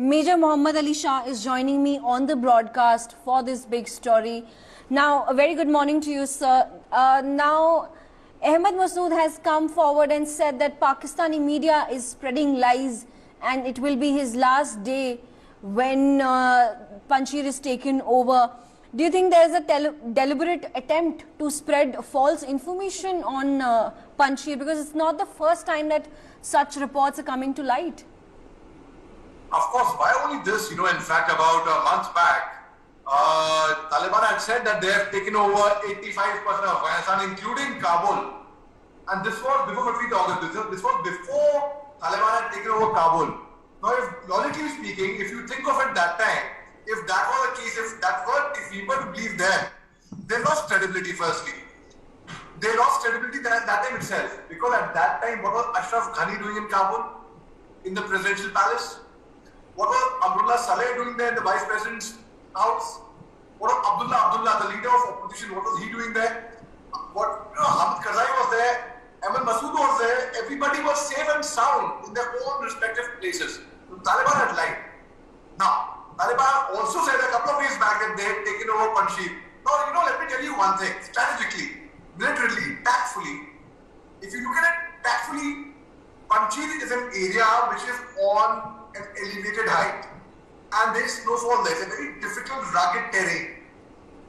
Major Mohommed Ali Shah is joining me on the broadcast for this big story. Now, a very good morning to you, sir. Now, Ahmed Masood has come forward and said that Pakistani media is spreading lies and it will be his last day when Panjshir is taken over. Do you think there is a deliberate attempt to spread false information on Panjshir? Because it's not the first time that such reports are coming to light. Of course, why only this? In fact, about a month back, Taliban had said that they have taken over 85% of Afghanistan, including Kabul. And this was before 15th August. This was before Taliban had taken over Kabul. Now, logically speaking, if you think of it that time, if that was the case, if we were to believe them, they lost credibility firstly. They lost credibility at that time itself. Because at that time, what was Ashraf Ghani doing in Kabul? In the presidential palace? What was Abdullah Saleh doing there in the vice president's house? What was Abdullah, the leader of opposition, what was he doing there? Hamid Karzai was there, Ahmed Masood was there, everybody was safe and sound in their own respective places. So Taliban had lied. Now, Taliban also said a couple of days back that they had taken over Panjshir. Now, let me tell you one thing, strategically, militarily, tactfully, if you look at it tactfully, Panjshir is an area which is on an elevated height and there is snowfall there. It's a very difficult, rugged terrain.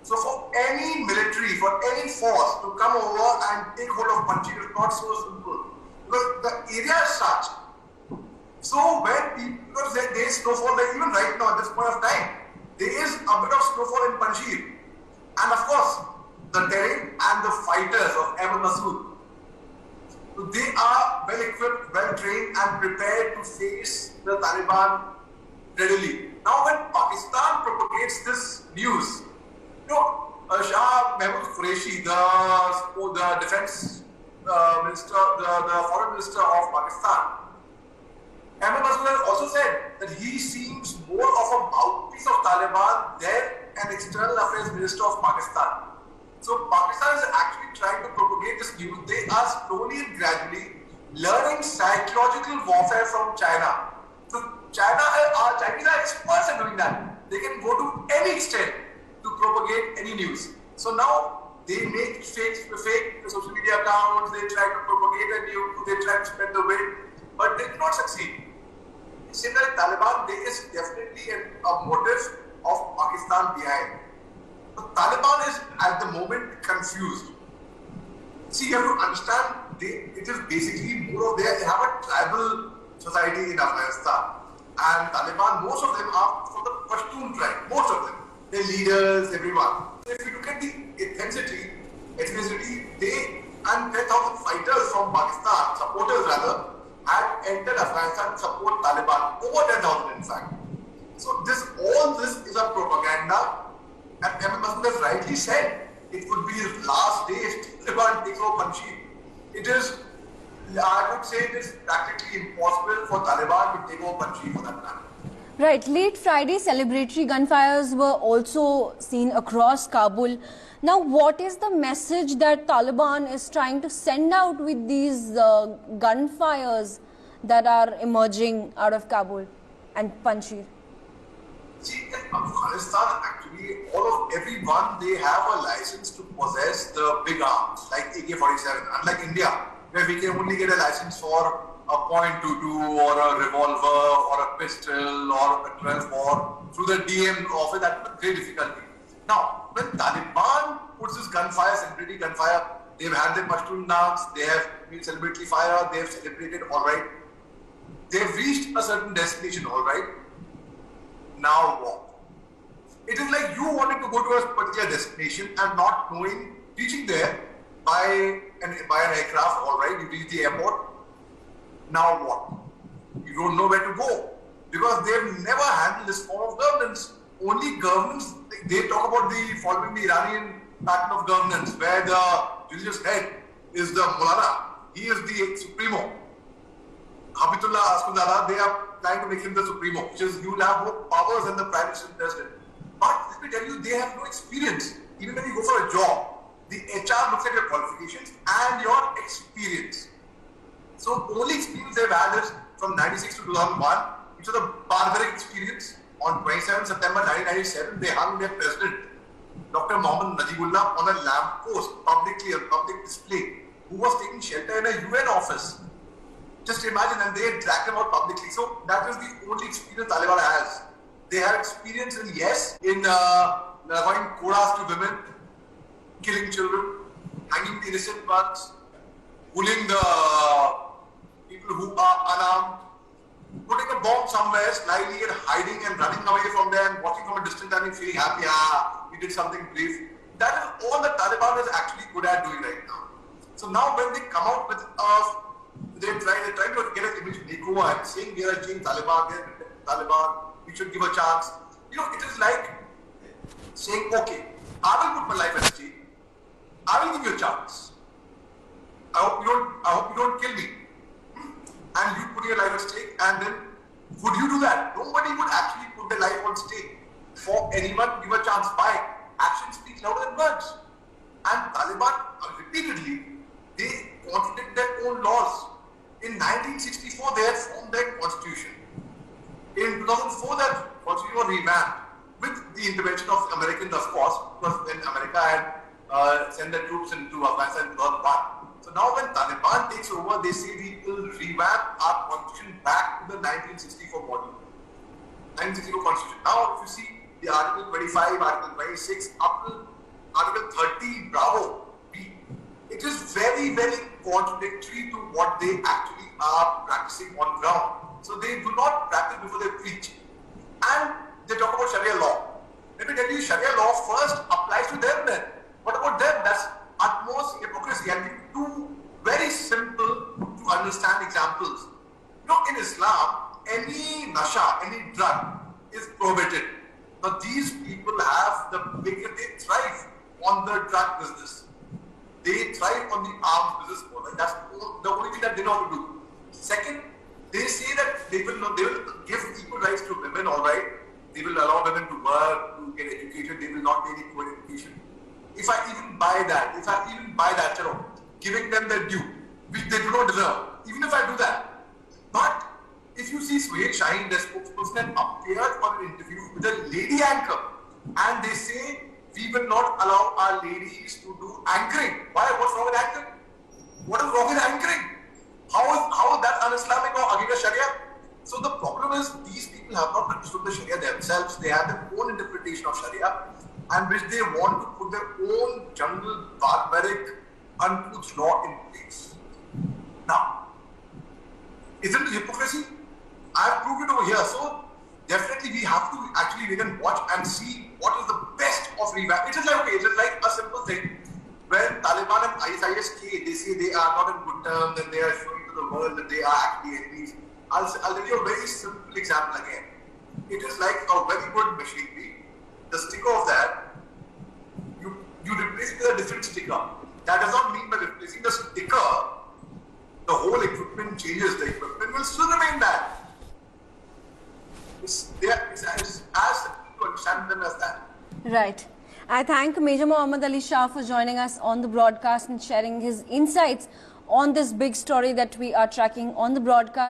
So for any military, for any force to come over and take hold of Panjshir is not so simple because the area is such. So when because there is snowfall there, even right now at this point of time, there is a bit of snowfall in Panjshir. And of course, the terrain and the fighters of Ahmed Masood, so they are well equipped, well trained and prepared to face the Taliban readily. Now when Pakistan propagates this news, Shah Mahmood Qureshi, the defense minister, the foreign minister of Pakistan, Ahmed Masood has also said that he seems more of a mouthpiece of Taliban than an external affairs minister of Pakistan. So Pakistan is actually trying to propagate this news. They are slowly and gradually learning psychological warfare from China. So Chinese are experts at doing that. They can go to any extent to propagate any news. So now they make fake social media accounts, they try to propagate a news, they try to spread the wind, but they do not succeed. Similarly, Taliban, there is definitely a motive of Pakistan behind. The Taliban is at the moment confused. See, you have to understand, it is basically more of they have a tribal society in Afghanistan. And Taliban, most of them are from the Pashtun tribe, most of them. Their leaders, everyone. So if you look at the ethnicity, they and 10,000 fighters from Pakistan, supporters rather, had entered Afghanistan to support Taliban, over 10,000 in fact. So all this is a propaganda. And Ahmed Masood has rightly said it would be his last day if Taliban takes over Panjshir. It is, I would say it is practically impossible for Taliban to take over Panjshir for that matter. Right. Late Friday, celebratory gunfires were also seen across Kabul. Now, what is the message that Taliban is trying to send out with these gunfires that are emerging out of Kabul and Panjshir? See, in Afghanistan, actually, everyone, they have a license to possess the big arms, like AK-47, unlike India, where we can only get a license for a .22 or a revolver or a pistol or a 12-bore through the DM office at great difficulty. Now, when Taliban puts this gunfire, celebrity gunfire, they've had their Pashtun dance, they have been celebratory fire, they have celebrated, all right. They've reached a certain destination, all right. Now what? It is like you wanted to go to a particular destination and not knowing, reaching there by an aircraft, all right, you reach the airport. Now what? You don't know where to go because they've never handled this form of governance. Only governments, they talk about following the Iranian pattern of governance where the religious head is the Mulana. He is the Supremo. Habibullah Askundala, they are trying to make him the Supremo, which is you will have more powers than the Prime Minister President. But let me tell you, they have no experience. Even when you go for a job, the HR looks at your qualifications and your experience. So the only experience they've had is from 96 to 2001 it was a barbaric experience. On 27 September 1997, they hung their president, Dr. Mohammed Ali Shah, on a lamppost publicly, on public display, who was taking shelter in a UN office. Just imagine, and they dragged him out publicly. So that is the only experience Taliban has. They have experience in, yes, in allowing quotas to women, killing children, hanging the innocent ones, bullying the people who are unarmed, putting a bomb somewhere slyly and hiding and running away from there and watching from a distance and feeling happy, we did something brave. That is all the Taliban is actually good at doing right now. So now when they come out with they're trying to get an image makeover and saying we are against Taliban, we should give a chance. You know, it is like saying, okay, I will put my life at stake. I will give you a chance. I hope you don't kill me. And you put your life at stake, and then would you do that? Nobody would actually put their life on stake for anyone to give a chance. Why? Actions speak louder than words. And Taliban repeatedly, they contradict their own laws. In 1964, they had formed their constitution. In 2004, that constitution was revamped with the intervention of Americans, of course, because when America had sent their troops into Afghanistan in 2001. So now when Taliban takes over, they say we will revamp our constitution back to the 1964 model. 1964 constitution. Now if you see the Article 25, Article 26, up to Article 30, Bravo, B, it is very, very contradictory to what they actually are practicing on ground. So they do not practice before they preach. And they talk about Sharia law. Let me tell you, Sharia law first applies to them then. What about them? That's utmost hypocrisy. And two very simple to understand examples. You know, in Islam, any nasha, any drug is prohibited. Now these people have they thrive on the drug business. They thrive on the arms business model. That's the only thing that they know how to do. Second, they say that they will give equal rights to women, all right. They will allow women to work, to get education. They will not pay any poor education. If I even buy that, giving them their due, which they do not deserve, even if I do that. But if you see Singhraj, the spokesperson, appeared on an interview with a lady anchor, and they say we will not allow our ladies to do anchoring. Why? What's wrong with anchoring? What is wrong with anchoring? How is that un-Islamic or against Sharia? So the problem is these people have not understood the Sharia themselves. They have their own interpretation of Sharia, and which they want to put their own jungle, barbaric, uncouth law in place. Now, isn't it hypocrisy? I've proved it over here. So definitely we have to actually wait and watch and see what is the best of revamp. It is like a simple thing. When Taliban and ISIS, they say they are not in good terms and they are showing to the world that they are actually enemies. I'll give you a very simple example again. It is like a very good machinery. The sticker of that, you replace it with a different sticker. That does not mean by replacing the sticker, the whole equipment changes. The equipment will still remain that. It's as simple to understand them as that. Right. I thank Major Mohommed Ali Shah for joining us on the broadcast and sharing his insights on this big story that we are tracking on the broadcast.